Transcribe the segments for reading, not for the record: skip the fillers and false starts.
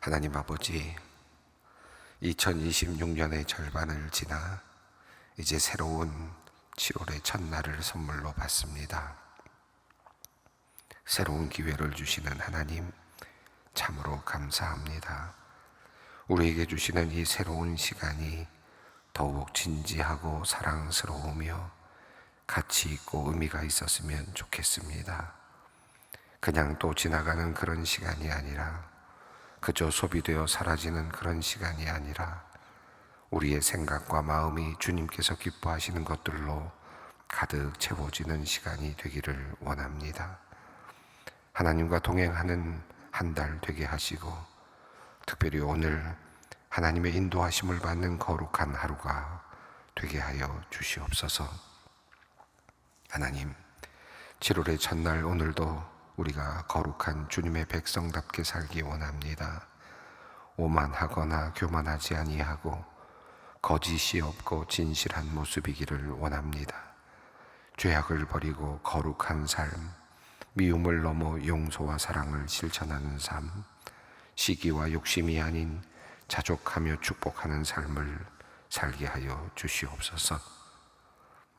하나님 아버지, 2026년의 절반을 지나 이제 새로운 7월의 첫날을 선물로 받습니다. 새로운 기회를 주시는 하나님, 참으로 감사합니다. 우리에게 주시는 이 새로운 시간이 더욱 진지하고 사랑스러우며 가치 있고 의미가 있었으면 좋겠습니다. 그냥 또 지나가는 그런 시간이 아니라, 그저 소비되어 사라지는 그런 시간이 아니라 우리의 생각과 마음이 주님께서 기뻐하시는 것들로 가득 채워지는 시간이 되기를 원합니다. 하나님과 동행하는 한 달 되게 하시고, 특별히 오늘 하나님의 인도하심을 받는 거룩한 하루가 되게 하여 주시옵소서. 하나님, 7월의 첫날 오늘도 우리가 거룩한 주님의 백성답게 살기 원합니다. 오만하거나 교만하지 아니하고 거짓이 없고 진실한 모습이기를 원합니다. 죄악을 버리고 거룩한 삶, 미움을 넘어 용서와 사랑을 실천하는 삶, 시기와 욕심이 아닌 자족하며 축복하는 삶을 살게 하여 주시옵소서.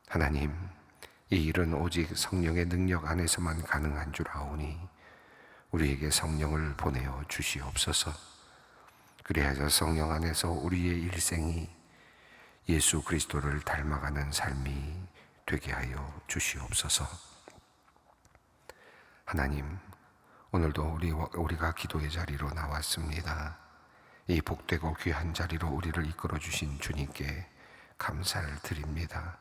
하나님, 이 일은 오직 성령의 능력 안에서만 가능한 줄 아오니 우리에게 성령을 보내어 주시옵소서. 그리하여 성령 안에서 우리의 일생이 예수 그리스도를 닮아가는 삶이 되게 하여 주시옵소서. 하나님, 오늘도 우리가 기도의 자리로 나왔습니다. 이 복되고 귀한 자리로 우리를 이끌어 주신 주님께 감사를 드립니다.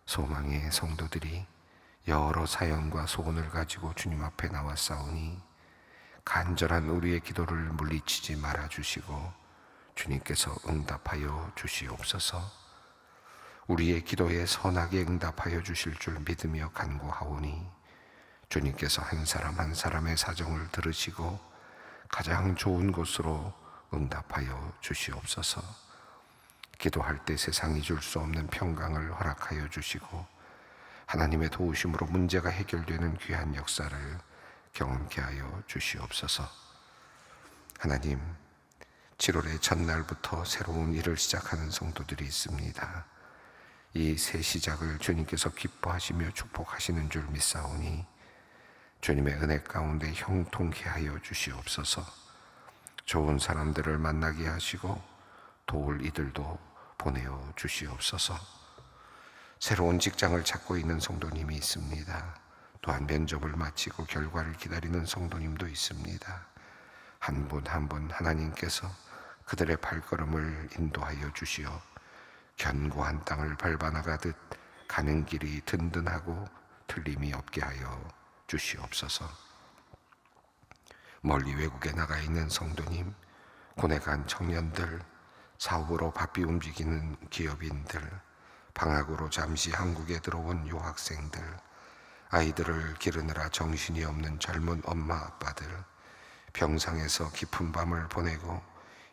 소망의 성도들이 여러 사연과 소원을 가지고 주님 앞에 나왔사오니 간절한 우리의 기도를 물리치지 말아 주시고 주님께서 응답하여 주시옵소서. 우리의 기도에 선하게 응답하여 주실 줄 믿으며 간구하오니 주님께서 한 사람 한 사람의 사정을 들으시고 가장 좋은 곳으로 응답하여 주시옵소서. 기도할 때 세상이 줄 수 없는 평강을 허락하여 주시고 하나님의 도우심으로 문제가 해결되는 귀한 역사를 경험케 하여 주시옵소서. 하나님, 7월의 첫날부터 새로운 일을 시작하는 성도들이 있습니다. 이 새 시작을 주님께서 기뻐하시며 축복하시는 줄 믿사오니 주님의 은혜 가운데 형통케 하여 주시옵소서. 좋은 사람들을 만나게 하시고 도울 이들도 보내어 주시옵소서. 새로운 직장을 찾고 있는 성도님이 있습니다. 또한 면접을 마치고 결과를 기다리는 성도님도 있습니다. 한 분 한 분 하나님께서 그들의 발걸음을 인도하여 주시어 견고한 땅을 밟아 나가듯 가는 길이 든든하고 틀림이 없게 하여 주시옵소서. 멀리 외국에 나가 있는 성도님, 군에 간 청년들, 사업으로 바삐 움직이는 기업인들, 방학으로 잠시 한국에 들어온 유학생들, 아이들을 기르느라 정신이 없는 젊은 엄마 아빠들, 병상에서 깊은 밤을 보내고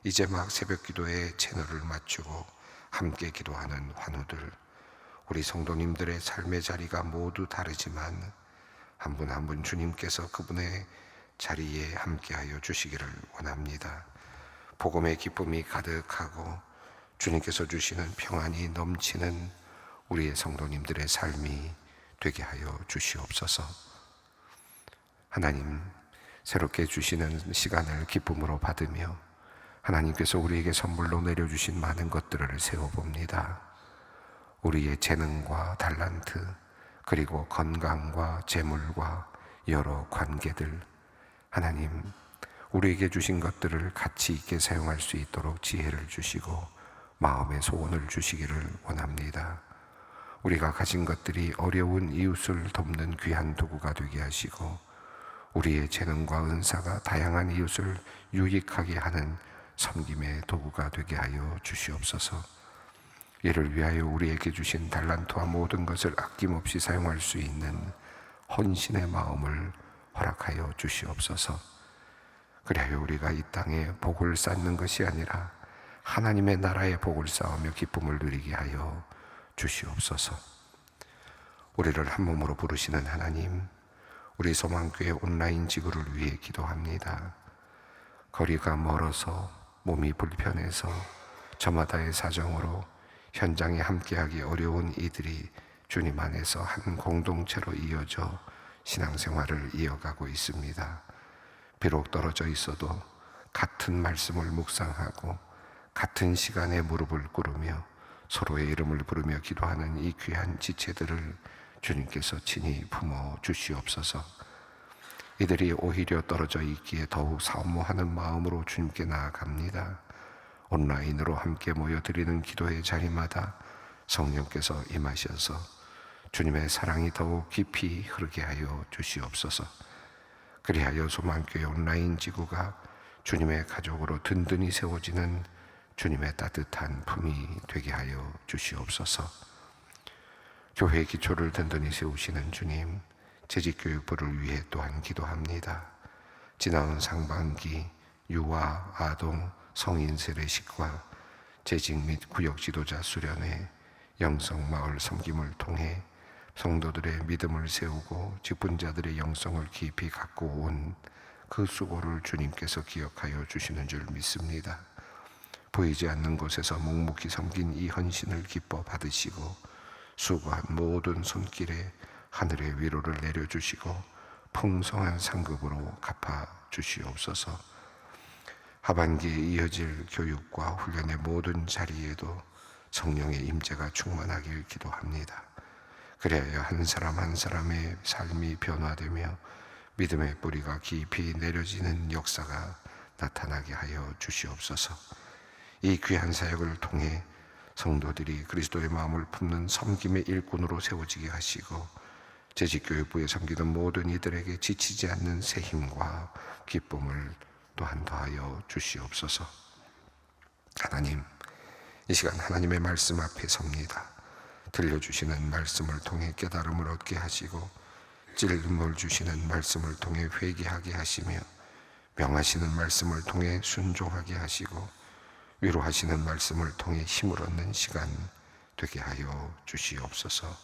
이제 막 새벽 기도에 채널을 맞추고 함께 기도하는 환우들, 우리 성도님들의 삶의 자리가 모두 다르지만 한 분 한 분 주님께서 그분의 자리에 함께하여 주시기를 원합니다. 복음의 기쁨이 가득하고 주님께서 주시는 평안이 넘치는 우리의 성도님들의 삶이 되게 하여 주시옵소서. 하나님, 새롭게 주시는 시간을 기쁨으로 받으며 하나님께서 우리에게 선물로 내려주신 많은 것들을 세워봅니다. 우리의 재능과 달란트, 그리고 건강과 재물과 여러 관계들, 하나님, 우리에게 주신 것들을 가치 있게 사용할 수 있도록 지혜를 주시고 마음의 소원을 주시기를 원합니다. 우리가 가진 것들이 어려운 이웃을 돕는 귀한 도구가 되게 하시고 우리의 재능과 은사가 다양한 이웃을 유익하게 하는 섬김의 도구가 되게 하여 주시옵소서. 이를 위하여 우리에게 주신 달란트와 모든 것을 아낌없이 사용할 수 있는 헌신의 마음을 허락하여 주시옵소서. 그리하여 우리가 이 땅에 복을 쌓는 것이 아니라 하나님의 나라의 복을 쌓으며 기쁨을 누리게 하여 주시옵소서. 우리를 한 몸으로 부르시는 하나님, 우리 소망교회 온라인 지구를 위해 기도합니다. 거리가 멀어서 몸이 불편해서 저마다의 사정으로 현장에 함께하기 어려운 이들이 주님 안에서 한 공동체로 이어져 신앙생활을 이어가고 있습니다. 비록 떨어져 있어도 같은 말씀을 묵상하고 같은 시간에 무릎을 꿇으며 서로의 이름을 부르며 기도하는 이 귀한 지체들을 주님께서 친히 품어 주시옵소서. 이들이 오히려 떨어져 있기에 더욱 사모하는 마음으로 주님께 나아갑니다. 온라인으로 함께 모여드리는 기도의 자리마다 성령께서 임하셔서 주님의 사랑이 더욱 깊이 흐르게 하여 주시옵소서. 그리하여 소망교회 온라인 지구가 주님의 가족으로 든든히 세워지는 주님의 따뜻한 품이 되게 하여 주시옵소서. 교회 기초를 든든히 세우시는 주님, 재직교육부를 위해 또한 기도합니다. 지나온 상반기 유아, 아동, 성인 세례식과 재직 및 구역 지도자 수련회, 영성마을 섬김을 통해 성도들의 믿음을 세우고 직분자들의 영성을 깊이 갖고 온 그 수고를 주님께서 기억하여 주시는 줄 믿습니다. 보이지 않는 곳에서 묵묵히 섬긴 이 헌신을 기뻐 받으시고 수고한 모든 손길에 하늘의 위로를 내려주시고 풍성한 상급으로 갚아 주시옵소서. 하반기에 이어질 교육과 훈련의 모든 자리에도 성령의 임재가 충만하길 기도합니다. 그래야 한 사람 한 사람의 삶이 변화되며 믿음의 뿌리가 깊이 내려지는 역사가 나타나게 하여 주시옵소서. 이 귀한 사역을 통해 성도들이 그리스도의 마음을 품는 섬김의 일꾼으로 세워지게 하시고 재직교육부에 섬기는 모든 이들에게 지치지 않는 새 힘과 기쁨을 또한 더하여 주시옵소서. 하나님, 이 시간 하나님의 말씀 앞에 섭니다. 들려주시는 말씀을 통해 깨달음을 얻게 하시고 찔림을 주시는 말씀을 통해 회개하게 하시며 명하시는 말씀을 통해 순종하게 하시고 위로하시는 말씀을 통해 힘을 얻는 시간 되게 하여 주시옵소서.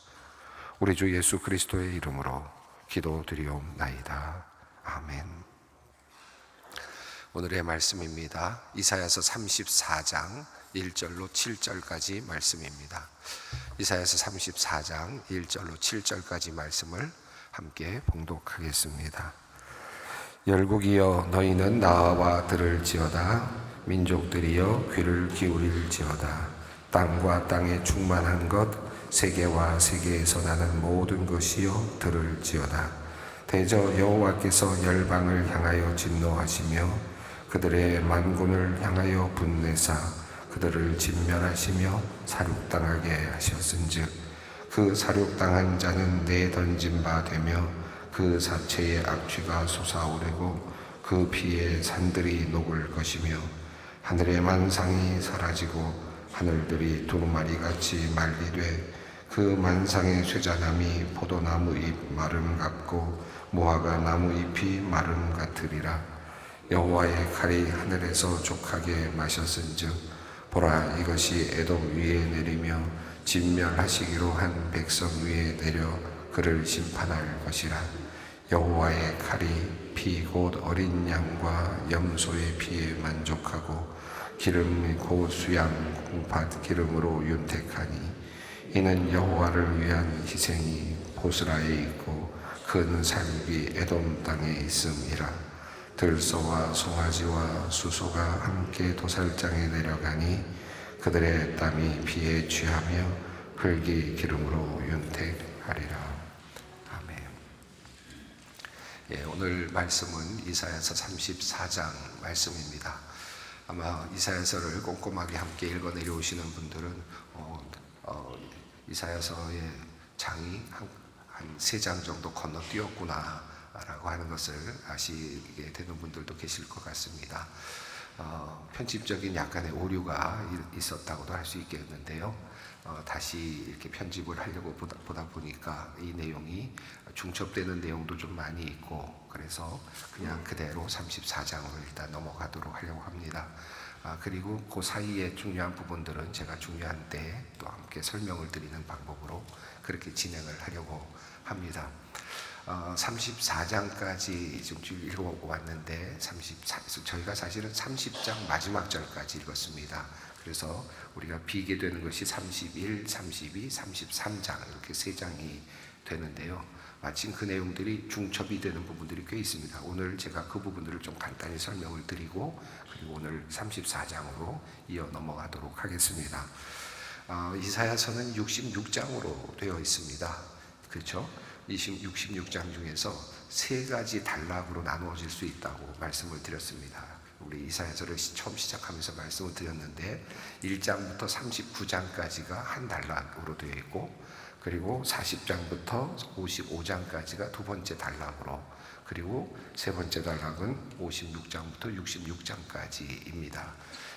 우리 주 예수 그리스도의 이름으로 기도드리옵나이다. 아멘. 오늘의 말씀입니다. 이사야서 34장 1절로 7절까지 말씀입니다. 이사야서 34장 1절로 7절까지 말씀을 함께 봉독하겠습니다. 열국이여 너희는 나와 들을지어다. 민족들이여 귀를 기울일지어다. 땅과 땅에 충만한 것 세계와 세계에서 나는 모든 것이여 들을지어다. 대저 여호와께서 열방을 향하여 진노하시며 그들의 만군을 향하여 분내사 그들을 진멸하시며 사륙당하게 하셨은즉 그 사륙당한 자는 내던진 바 되며 그 사체의 악취가 솟아오르고 그 피에 산들이 녹을 것이며 하늘의 만상이 사라지고 하늘들이 두루마리같이 말리되 그 만상의 쇠자남이 포도나무 잎 마름 같고 무화과 나무 잎이 마름 같으리라. 여호와의 칼이 하늘에서 족하게 마셨은즉 보라 이것이 에돔 위에 내리며 진멸하시기로 한 백성 위에 내려 그를 심판할 것이라. 여호와의 칼이 피 곧 어린 양과 염소의 피에 만족하고 기름이 곧 수양밭 기름으로 윤택하니 이는 여호와를 위한 희생이 보스라에 있고 큰 살육이 에돔 땅에 있음이라. 들소와 송아지와 수소가 함께 도살장에 내려가니 그들의 땀이 비에 취하며 흙이 기름으로 윤택하리라. 아멘. 오늘 말씀은 이사야서 34장 말씀입니다. 아마 이사야서를 꼼꼼하게 함께 읽어 내려오시는 분들은 이사야서의 장이 한 3장 정도 건너뛰었구나 라고 하는 것을 아시게 되는 분들도 계실 것 같습니다. 편집적인 약간의 오류가 있었다고도 할 수 있겠는데요. 다시 이렇게 편집을 하려고 보다 보니까 이 내용이 중첩되는 내용도 좀 많이 있고 그래서 그냥 그대로 34장으로 일단 넘어가도록 하려고 합니다. 그리고 그 사이에 중요한 부분들은 제가 중요한 때 또 함께 설명을 드리는 방법으로 그렇게 진행을 하려고 합니다. 34장까지 좀 읽어왔는데 저희가 사실은 30장 마지막 절까지 읽었습니다. 그래서 우리가 비게 되는 것이 31, 32, 33장 이렇게 3장이 되는데요. 마침 그 내용들이 중첩이 되는 부분들이 꽤 있습니다. 오늘 제가 그 부분들을 좀 간단히 설명을 드리고 그리고 오늘 34장으로 이어 넘어가도록 하겠습니다. 이사야서는 66장으로 되어 있습니다. 그렇죠? 66장 중에서 3가지 단락으로 나누어질 수 있다고 말씀을 드렸습니다. 우리 이사야서를 처음 시작하면서 말씀을 드렸는데 1장부터 39장까지가 한 단락으로 되어 있고 그리고 40장부터 55장까지가 두 번째 단락으로 그리고 세 번째 단락은 56장부터 66장까지입니다.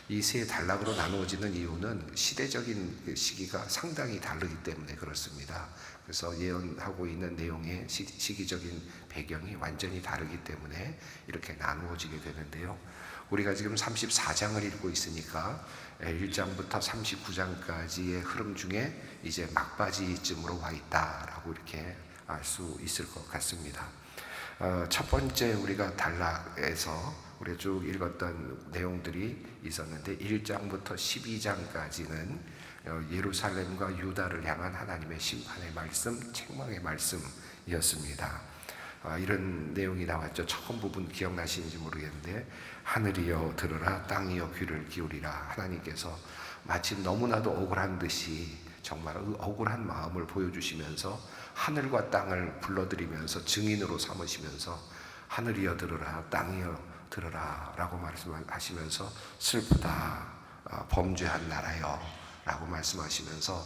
이 3단락으로 나누어지는 이유는 시대적인 시기가 상당히 다르기 때문에 그렇습니다. 그래서 예언하고 있는 내용의 시기적인 배경이 완전히 다르기 때문에 이렇게 나누어지게 되는데요. 우리가 지금 34장을 읽고 있으니까 1장부터 39장까지의 흐름 중에 이제 막바지쯤으로 와 있다라고 이렇게 알 수 있을 것 같습니다. 첫 번째 우리가 단락에서 우리가 쭉 읽었던 내용들이 있었는데 1장부터 12장까지는 예루살렘과 유다를 향한 하나님의 심판의 말씀, 책망의 말씀이었습니다. 이런 내용이 나왔죠. 처음 부분 기억나시는지 모르겠는데 하늘이여 들으라 땅이여 귀를 기울이라. 하나님께서 마치 너무나도 억울한 듯이 정말 억울한 마음을 보여주시면서 하늘과 땅을 불러들이면서 증인으로 삼으시면서 하늘이여 들으라 땅이여 들으라 라고 말씀하시면서 슬프다 범죄한 나라여 라고 말씀하시면서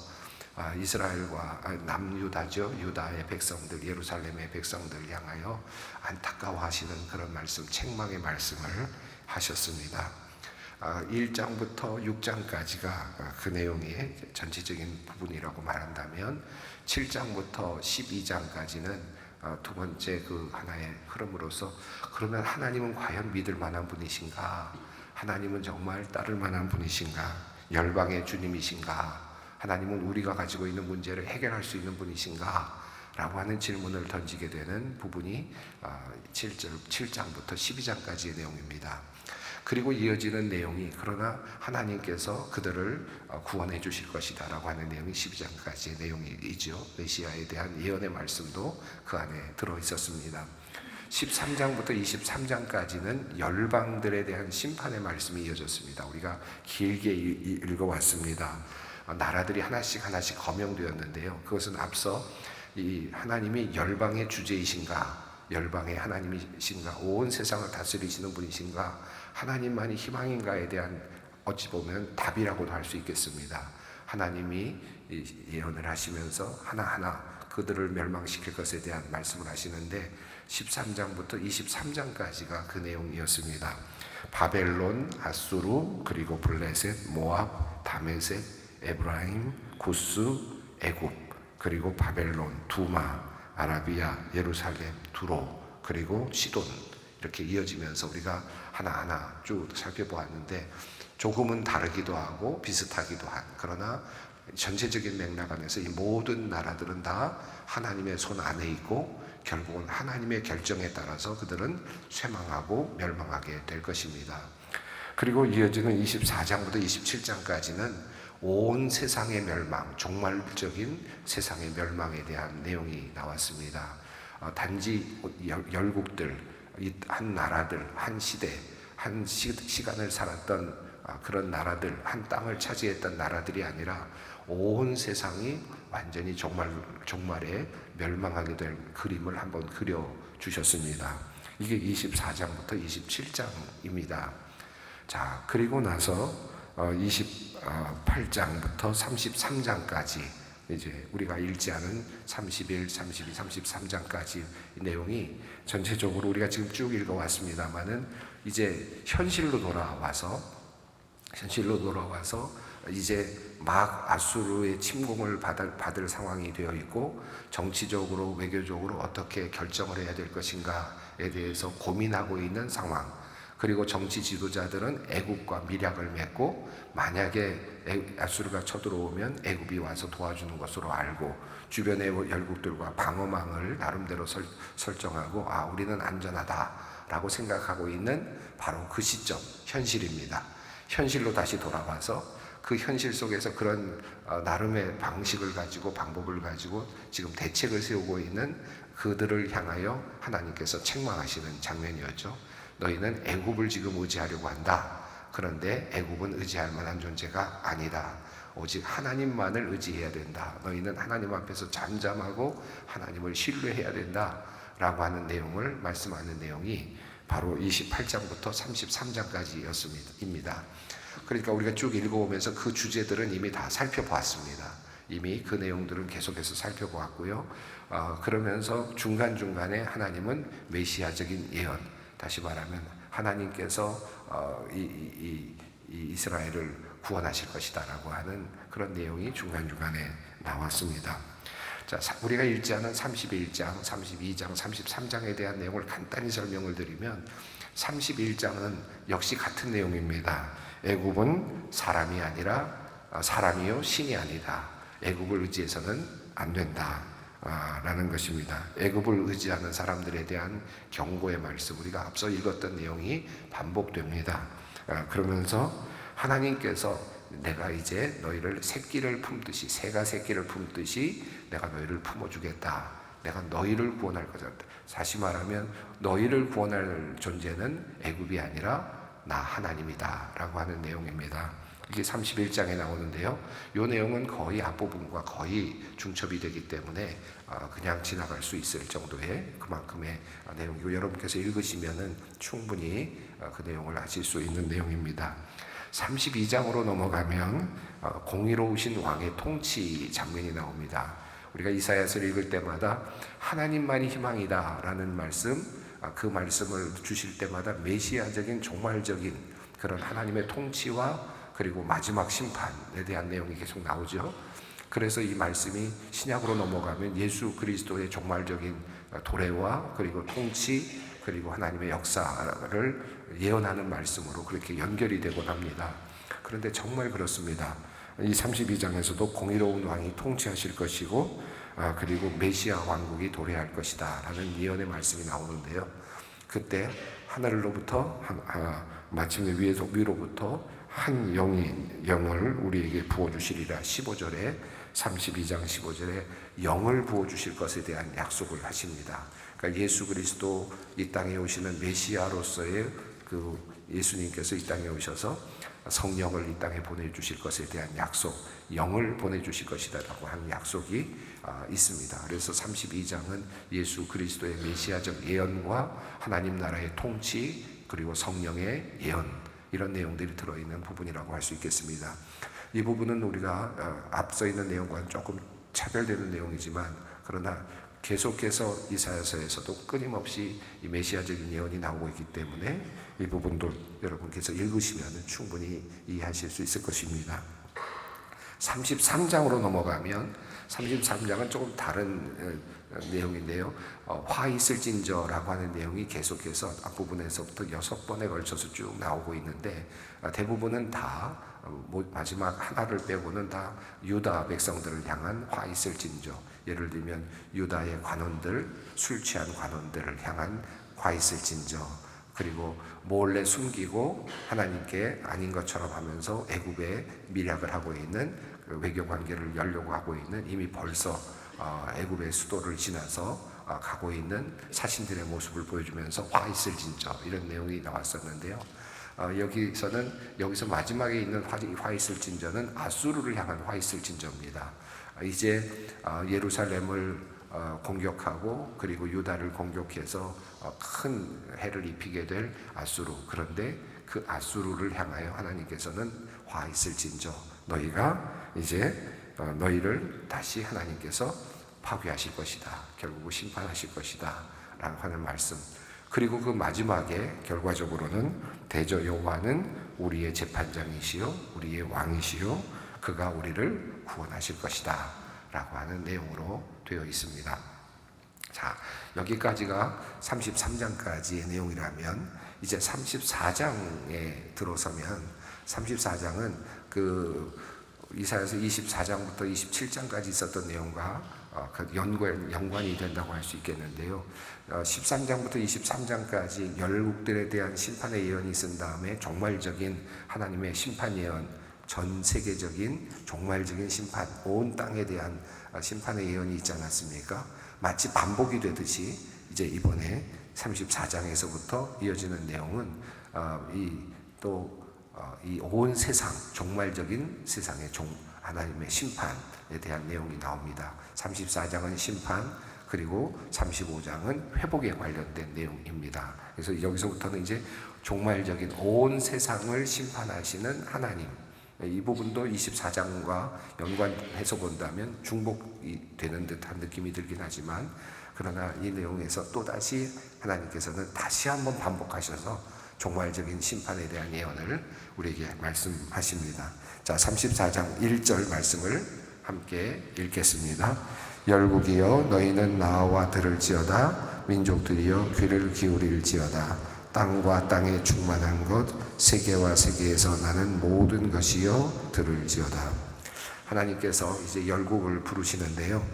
이스라엘과 남유다죠. 유다의 백성들, 예루살렘의 백성들 향하여 안타까워하시는 그런 말씀, 책망의 말씀을 하셨습니다. 1장부터 6장까지가 그 내용의 전체적인 부분이라고 말한다면 7장부터 12장까지는 두 번째 그 하나의 흐름으로서 그러면 하나님은 과연 믿을 만한 분이신가? 하나님은 정말 따를 만한 분이신가? 열방의 주님이신가? 하나님은 우리가 가지고 있는 문제를 해결할 수 있는 분이신가? 라고 하는 질문을 던지게 되는 부분이 7장부터 12장까지의 내용입니다. 그리고 이어지는 내용이 그러나 하나님께서 그들을 구원해 주실 것이다 라고 하는 내용이 12장까지의 내용이죠. 메시아에 대한 예언의 말씀도 그 안에 들어 있었습니다. 13장부터 23장까지는 열방들에 대한 심판의 말씀이 이어졌습니다. 우리가 길게 읽어왔습니다. 나라들이 하나씩 거명되었는데요. 그것은 앞서 이 하나님이 열방의 주제이신가, 열방의 하나님이신가, 온 세상을 다스리시는 분이신가, 하나님만이 희망인가에 대한 어찌 보면 답이라고도 할 수 있겠습니다. 하나님이 예언을 하시면서 하나하나 그들을 멸망시킬 것에 대한 말씀을 하시는데 13장부터 23장까지가 그 내용이었습니다. 바벨론, 아수르, 그리고 블레셋, 모압, 다메섹, 에브라임, 구스, 애굽, 그리고 바벨론, 두마, 아라비아, 예루살렘, 두로, 그리고 시돈 이렇게 이어지면서 우리가 하나하나 쭉 살펴보았는데 조금은 다르기도 하고 비슷하기도 한 그러나 전체적인 맥락 안에서 이 모든 나라들은 다 하나님의 손 안에 있고 결국은 하나님의 결정에 따라서 그들은 쇠망하고 멸망하게 될 것입니다. 그리고 이어지는 24장부터 27장까지는 온 세상의 멸망, 종말적인 세상의 멸망에 대한 내용이 나왔습니다. 단지 열국들, 한 나라들, 한 시대, 한 시간을 살았던 그런 나라들, 한 땅을 차지했던 나라들이 아니라 온 세상이 완전히 종말에 멸망하게 될 그림을 한번 그려주셨습니다. 이게 24장부터 27장입니다. 자, 그리고 나서 28장부터 33장까지 이제 우리가 읽지 않은 31, 32, 33장까지 내용이 전체적으로 우리가 지금 쭉 읽어왔습니다만은 이제 현실로 돌아와서 이제 막 아수르의 침공을 받을 상황이 되어 있고 정치적으로 외교적으로 어떻게 결정을 해야 될 것인가에 대해서 고민하고 있는 상황. 그리고 정치 지도자들은 애굽과 밀약을 맺고 만약에 아수르가 쳐들어오면 애굽이 와서 도와주는 것으로 알고 주변의 열국들과 방어망을 나름대로 설정하고 우리는 안전하다라고 생각하고 있는 바로 그 시점, 현실입니다. 현실로 다시 돌아와서 그 현실 속에서 그런 나름의 방식을 가지고 방법을 가지고 지금 대책을 세우고 있는 그들을 향하여 하나님께서 책망하시는 장면이었죠. 너희는 애굽을 지금 의지하려고 한다. 그런데 애굽은 의지할 만한 존재가 아니다. 오직 하나님만을 의지해야 된다. 너희는 하나님 앞에서 잠잠하고 하나님을 신뢰해야 된다. 라고 하는 내용을 말씀하는 내용이 바로 28장부터 33장까지입니다. 그러니까 우리가 쭉 읽어오면서 그 주제들은 이미 다 살펴보았습니다. 이미 그 내용들은 계속해서 살펴보았고요. 그러면서 중간중간에 하나님은 메시아적인 예언, 다시 말하면 하나님께서 이 이스라엘을 구원하실 것이다 라고 하는 그런 내용이 중간중간에 나왔습니다. 자, 우리가 읽지 않은 31장, 32장, 33장에 대한 내용을 간단히 설명을 드리면 31장은 역시 같은 내용입니다. 애굽은 사람이 아니라 사람이요 신이 아니다. 애굽을 의지해서는 안 된다 라는 것입니다. 애굽을 의지하는 사람들에 대한 경고의 말씀, 우리가 앞서 읽었던 내용이 반복됩니다. 그러면서 하나님께서 내가 이제 너희를 새끼를 품듯이, 새가 새끼를 품듯이 내가 너희를 품어주겠다. 내가 너희를 구원할 거다. 다시 말하면 너희를 구원할 존재는 애굽이 아니라 나 하나님이다 라고 하는 내용입니다. 이게 31장에 나오는데요. 이 내용은 거의 앞부분과 거의 중첩이 되기 때문에 그냥 지나갈 수 있을 정도의 그만큼의 내용이고, 여러분께서 읽으시면은 충분히 그 내용을 아실 수 있는 내용입니다. 32장으로 넘어가면 공의로우신 왕의 통치 장면이 나옵니다. 우리가 이사야서를 읽을 때마다 하나님만이 희망이다 라는 말씀, 그 말씀을 주실 때마다 메시아적인 종말적인 그런 하나님의 통치와 그리고 마지막 심판에 대한 내용이 계속 나오죠. 그래서 이 말씀이 신약으로 넘어가면 예수 그리스도의 종말적인 도래와 그리고 통치 그리고 하나님의 역사를 예언하는 말씀으로 그렇게 연결이 되곤 합니다. 그런데 정말 그렇습니다. 이 32장에서도 공의로운 왕이 통치하실 것이고 그리고 메시아 왕국이 도래할 것이다 라는 예언의 말씀이 나오는데요. 그때 하늘로부터 마침내 위로부터 한 영을 우리에게 부어주시리라. 15절에 32장 15절에 영을 부어주실 것에 대한 약속을 하십니다. 그러니까 예수 그리스도 이 땅에 오시는 메시아로서의 그 예수님께서 이 땅에 오셔서 성령을 이 땅에 보내주실 것에 대한 약속, 영을 보내주실 것이다 라고 하는 약속이 있습니다. 그래서 32장은 예수 그리스도의 메시아적 예언과 하나님 나라의 통치 그리고 성령의 예언, 이런 내용들이 들어있는 부분이라고 할 수 있겠습니다. 이 부분은 우리가 앞서 있는 내용과는 조금 차별되는 내용이지만 그러나 계속해서 이사야서에서도 끊임없이 이 메시아적인 예언이 나오고 있기 때문에 이 부분도 여러분께서 읽으시면 충분히 이해하실 수 있을 것입니다. 33장으로 넘어가면 33장은 조금 다른 내용인데요. 화 있을진저라고 하는 내용이 계속해서 앞부분에서부터 6번에 걸쳐서 쭉 나오고 있는데 대부분은 다 마지막 하나를 빼고는 다 유다 백성들을 향한 화 있을진저, 예를 들면 유다의 관원들, 술 취한 관원들을 향한 화 있을진저, 그리고 몰래 숨기고 하나님께 아닌 것처럼 하면서 애굽에 밀약을 하고 있는 외교 관계를 열려고 하고 있는, 이미 벌써 애굽의 수도를 지나서 가고 있는 사신들의 모습을 보여주면서 화 있을진저, 이런 내용이 나왔었는데요. 여기서 마지막에 있는 화 있을진저는 아수르를 향한 화 있을진저입니다. 이제 예루살렘을 공격하고 그리고 유다를 공격해서 큰 해를 입히게 될 아수르, 그런데 그 아수르를 향하여 하나님께서는 화 있을진저, 너희가 이제 너희를 다시 하나님께서 파괴하실 것이다, 결국 심판하실 것이다 라고 하는 말씀. 그리고 그 마지막에 결과적으로는 대저 여호와는 우리의 재판장이시요 우리의 왕이시요 그가 우리를 구원하실 것이다 라고 하는 내용으로 되어 있습니다. 자, 여기까지가 33장까지의 내용이라면 이제 34장에 들어서면 34장은 그 이사야서 24장부터 27장까지 있었던 내용과 연관이 된다고 할 수 있겠는데요. 13장부터 23장까지 열국들에 대한 심판의 예언이 있은 다음에 종말적인 하나님의 심판 예언, 전 세계적인 종말적인 심판, 온 땅에 대한 심판의 예언이 있지 않았습니까? 마치 반복이 되듯이 이제 이번에 34장에서부터 이어지는 내용은 이 온 세상, 종말적인 세상의 하나님의 심판에 대한 내용이 나옵니다. 34장은 심판, 그리고 35장은 회복에 관련된 내용입니다. 그래서 여기서부터는 이제 종말적인 온 세상을 심판하시는 하나님, 이 부분도 24장과 연관해서 본다면 중복이 되는 듯한 느낌이 들긴 하지만, 그러나 이 내용에서 또다시 하나님께서는 다시 한번 반복하셔서 종말적인 심판에 대한 예언을 우리에게 말씀하십니다. 자, 34장 1절 말씀을 함께 읽겠습니다. 열국이여 너희는 나와 들을지어다. 민족들이여 귀를 기울일지어다. 땅과 땅에 충만한 것, 세계와 세계에서 나는 모든 것이여 들을지어다. 하나님께서 이제 열국을 부르시는데요,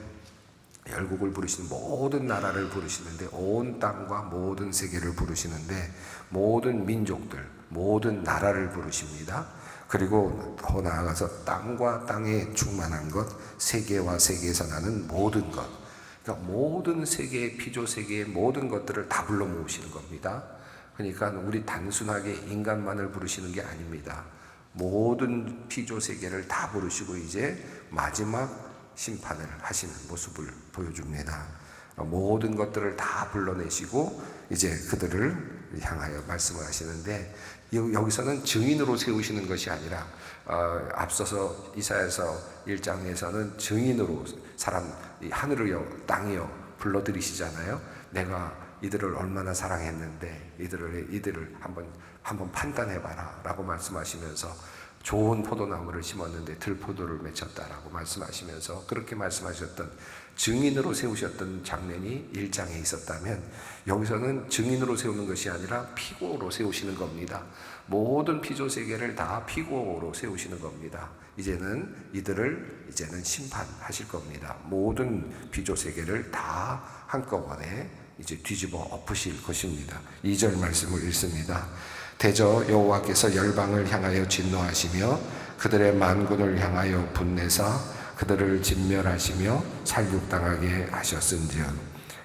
열국을 부르시는, 모든 나라를 부르시는데, 온 땅과 모든 세계를 부르시는데, 모든 민족들, 모든 나라를 부르십니다. 그리고 더 나아가서 땅과 땅에 충만한 것, 세계와 세계에서 나는 모든 것, 그러니까 모든 세계, 피조 세계의 모든 것들을 다 불러 모으시는 겁니다. 그러니까 우리 단순하게 인간만을 부르시는 게 아닙니다. 모든 피조 세계를 다 부르시고 이제 마지막 심판을 하시는 모습을 보여줍니다. 모든 것들을 다 불러내시고 이제 그들을 향하여 말씀을 하시는데, 여기서는 증인으로 세우시는 것이 아니라 앞서서 이사야서 1장에서는 증인으로 사람, 하늘이여 땅이여 불러들이시잖아요. 내가 이들을 얼마나 사랑했는데 이들을 한번 판단해봐라 라고 말씀하시면서, 좋은 포도나무를 심었는데 들포도를 맺혔다라고 말씀하시면서 그렇게 말씀하셨던, 증인으로 세우셨던 장면이 1장에 있었다면, 여기서는 증인으로 세우는 것이 아니라 피고로 세우시는 겁니다. 모든 피조 세계를 다 피고로 세우시는 겁니다. 이제는 심판하실 겁니다. 모든 피조 세계를 다 한꺼번에 이제 뒤집어 엎으실 것입니다. 2절 말씀을 읽습니다. 대저 여호와께서 열방을 향하여 진노하시며 그들의 만군을 향하여 분내사 그들을 진멸하시며 살육당하게 하셨은지요.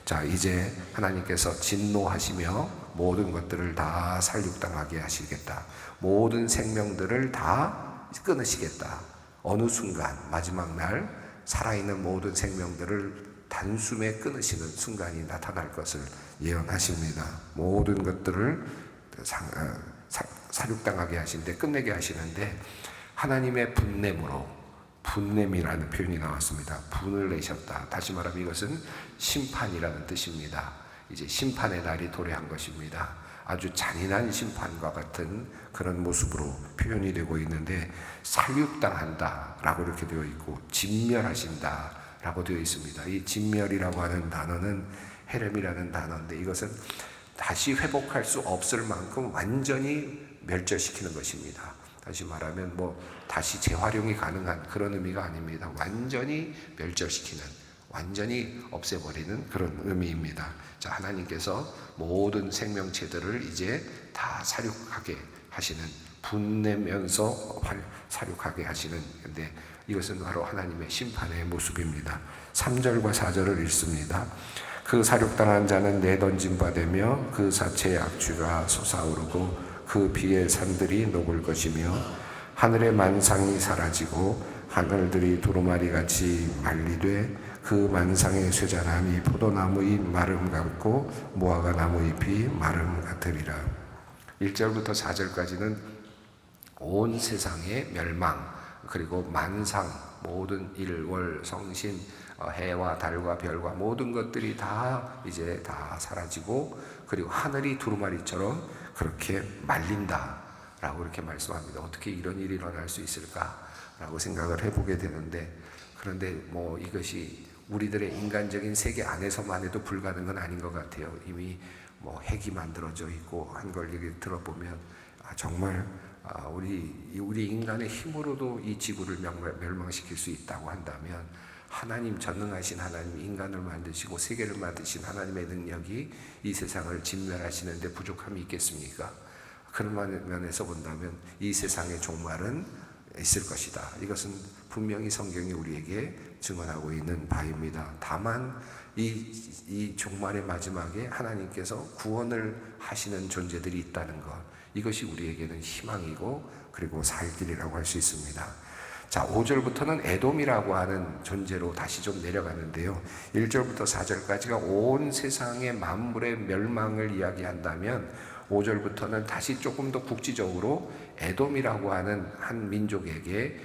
자, 이제 하나님께서 진노하시며 모든 것들을 다 살육당하게 하시겠다. 모든 생명들을 다 끊으시겠다. 어느 순간, 마지막 날 살아있는 모든 생명들을 단숨에 끊으시는 순간이 나타날 것을 예언하십니다. 모든 것들을 살육당하게 하시는데, 끝내게 하시는데, 하나님의 분냄으로, 분냄이라는 표현이 나왔습니다. 분을 내셨다. 다시 말하면 이것은 심판이라는 뜻입니다. 이제 심판의 날이 도래한 것입니다. 아주 잔인한 심판과 같은 그런 모습으로 표현이 되고 있는데, 살육당한다 라고 이렇게 되어 있고, 진멸하신다 라고 되어 있습니다. 이 진멸이라고 하는 단어는 헤렘이라는 단어인데, 이것은 다시 회복할 수 없을 만큼 완전히 멸절시키는 것입니다. 다시 말하면 다시 재활용이 가능한 그런 의미가 아닙니다. 완전히 멸절시키는, 완전히 없애버리는 그런 의미입니다. 자, 하나님께서 모든 생명체들을 이제 다 사육하게 하시는, 분내면서 사육하게 하시는, 근데 이것은 바로 하나님의 심판의 모습입니다. 3절과 4절을 읽습니다. 그 사륙당한 자는 내던진 바 되며 그 사체의 악취가 솟아오르고 그 비의 산들이 녹을 것이며 하늘의 만상이 사라지고 하늘들이 두루마리같이 말리되 그 만상의 쇠자람이 포도나무의 마름 같고 무화과 나무 잎이 마름 같으리라. 1절부터 4절까지는 온 세상의 멸망, 그리고 만상, 모든 일, 월, 성신, 해와 달과 별과 모든 것들이 다 이제 다 사라지고, 그리고 하늘이 두루마리처럼 그렇게 말린다 라고 이렇게 말씀합니다. 어떻게 이런 일이 일어날 수 있을까 라고 생각을 해보게 되는데, 그런데 이것이 우리들의 인간적인 세계 안에서만 해도 불가능은 아닌 것 같아요. 이미 뭐 핵이 만들어져 있고 한 걸 얘기 들어보면 정말 우리 인간의 힘으로도 이 지구를 멸망시킬 수 있다고 한다면 하나님, 전능하신 하나님, 인간을 만드시고 세계를 만드신 하나님의 능력이 이 세상을 진멸하시는데 부족함이 있겠습니까? 그런 면에서 본다면 이 세상의 종말은 있을 것이다. 이것은 분명히 성경이 우리에게 증언하고 있는 바입니다. 다만 이 종말의 마지막에 하나님께서 구원을 하시는 존재들이 있다는 것, 이것이 우리에게는 희망이고 그리고 살 길이라고 할 수 있습니다. 자, 5절부터는 에돔이라고 하는 존재로 다시 좀 내려가는데요. 1절부터 4절까지가 온 세상의 만물의 멸망을 이야기한다면 5절부터는 다시 조금 더 국지적으로 에돔이라고 하는 한 민족에게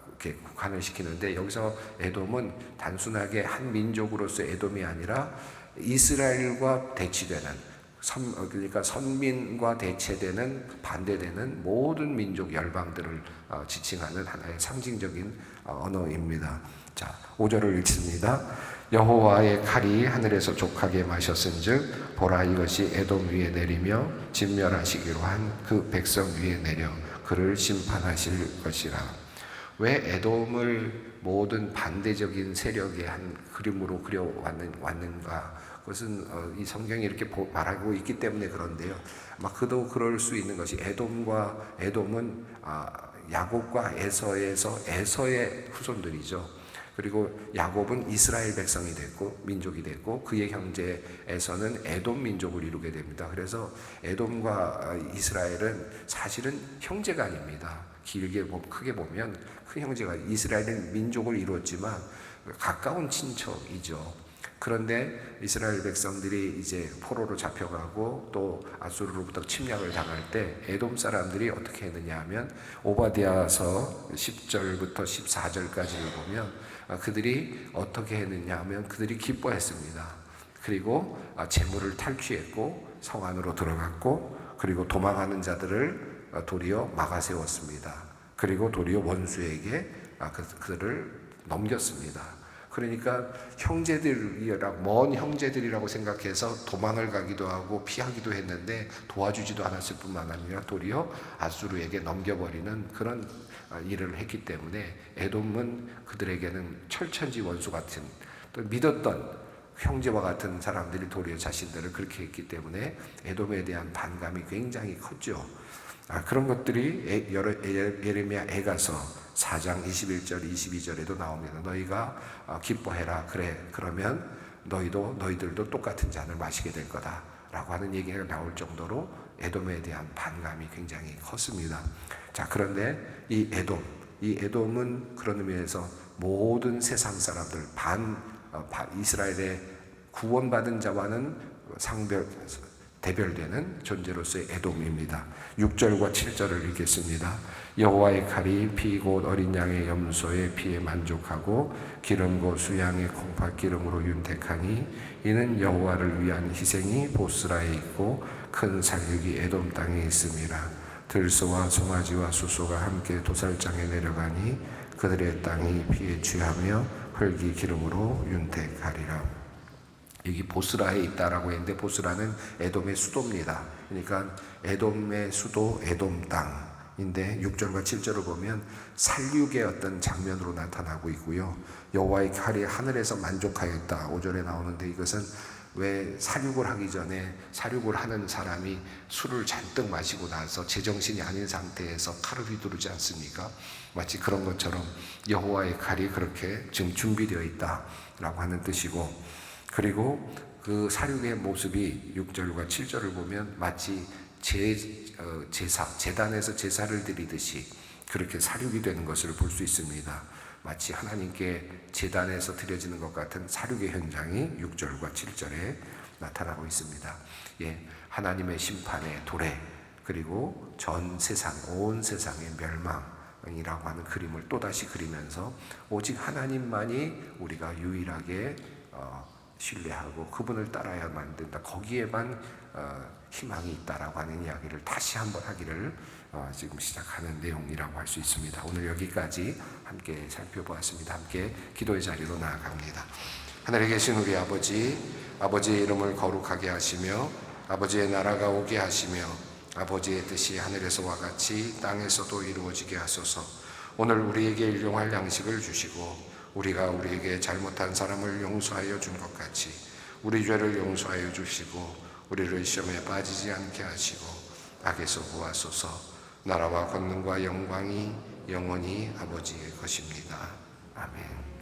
이렇게 국한을 시키는데, 여기서 에돔은 단순하게 한 민족으로서 에돔이 아니라 이스라엘과 대치되는, 그러니까 선민과 대체되는, 반대되는 모든 민족 열방들을 지칭하는 하나의 상징적인 언어입니다. 자, 5절을 읽습니다. 여호와의 칼이 하늘에서 족하게 마셨은즉 보라, 이것이 에돔 위에 내리며 진멸하시기로 한 그 백성 위에 내려 그를 심판하실 것이라. 왜 에돔을 모든 반대적인 세력의 한 그림으로 그려왔는가? 그것은 이 성경이 이렇게 말하고 있기 때문에 그런데요. 아마 그도 그럴 수 있는 것이, 에돔은 야곱과 에서에서 에서의 후손들이죠. 그리고 야곱은 이스라엘 백성이 됐고 민족이 됐고 그의 형제 에서는 에돔 민족을 이루게 됩니다. 그래서 에돔과 이스라엘은 사실은 형제가 아닙니다. 크게 보면 그 형제가, 이스라엘은 민족을 이루었지만 가까운 친척이죠. 그런데 이스라엘 백성들이 이제 포로로 잡혀가고 또 아수르로부터 침략을 당할 때 에돔 사람들이 어떻게 했느냐 하면, 오바댜서 10절부터 14절까지를 보면 그들이 어떻게 했느냐 하면 그들이 기뻐했습니다. 그리고 재물을 탈취했고 성 안으로 들어갔고, 그리고 도망하는 자들을 도리어 막아세웠습니다. 그리고 도리어 원수에게 그들을 넘겼습니다. 그러니까 먼 형제들이라고 생각해서 도망을 가기도 하고 피하기도 했는데 도와주지도 않았을 뿐만 아니라 도리어 아수르에게 넘겨버리는 그런 일을 했기 때문에 에돔은 그들에게는 철천지 원수 같은, 또 믿었던 형제와 같은 사람들이 도리어 자신들을 그렇게 했기 때문에 에돔에 대한 반감이 굉장히 컸죠. 그런 것들이 예레미야 애가서 4장 21절 22절에도 나옵니다. 너희가 기뻐해라. 그러면 너희들도 똑같은 잔을 마시게 될 거다 라고 하는 얘기가 나올 정도로 에돔에 대한 반감이 굉장히 컸습니다. 자, 그런데 이 에돔은 그런 의미에서 모든 세상 사람들, 이스라엘의 구원받은 자와는 대별되는 존재로서의 에돔입니다. 6절과 7절을 읽겠습니다. 여호와의 칼이 피 곧 어린 양의 염소의 피에 만족하고 기름고 수양의 콩팥 기름으로 윤택하니 이는 여호와를 위한 희생이 보스라에 있고 큰 살육이 에돔 땅에 있음이라. 들소와 송아지와 수소가 함께 도살장에 내려가니 그들의 땅이 피에 취하며 흙이 기름으로 윤택하리라. 여기 보스라에 있다라고 했는데, 보스라는 에돔의 수도입니다. 그러니까 에돔의 수도 에돔 땅인데 6절과 7절을 보면 살육의 어떤 장면으로 나타나고 있고요. 여호와의 칼이 하늘에서 만족하였다 5절에 나오는데, 이것은 왜 사육을 하기 전에 사육을 하는 사람이 술을 잔뜩 마시고 나서 제정신이 아닌 상태에서 칼을 휘두르지 않습니까? 마치 그런 것처럼 여호와의 칼이 그렇게 지금 준비되어 있다라고 하는 뜻이고, 그리고 그 사륙의 모습이 6절과 7절을 보면 마치 제단에서 제사를 드리듯이 그렇게 사륙이 되는 것을 볼 수 있습니다. 마치 하나님께 제단에서 드려지는 것 같은 사륙의 현장이 6절과 7절에 나타나고 있습니다. 하나님의 심판의 도래, 그리고 전 세상, 온 세상의 멸망이라고 하는 그림을 또다시 그리면서 오직 하나님만이 우리가 유일하게 신뢰하고 그분을 따라야만 된다, 거기에만 희망이 있다라고 하는 이야기를 다시 한번 하기를 지금 시작하는 내용이라고 할 수 있습니다. 오늘 여기까지 함께 살펴보았습니다. 함께 기도의 자리로 나아갑니다. 하늘에 계신 우리 아버지의 이름을 거룩하게 하시며 아버지의 나라가 오게 하시며 아버지의 뜻이 하늘에서와 같이 땅에서도 이루어지게 하소서. 오늘 우리에게 일용할 양식을 주시고 우리가 우리에게 잘못한 사람을 용서하여 준 것 같이 우리 죄를 용서하여 주시고 우리를 시험에 빠지지 않게 하시고 악에서 구하소서. 나라와 권능과 영광이 영원히 아버지의 것입니다. 아멘.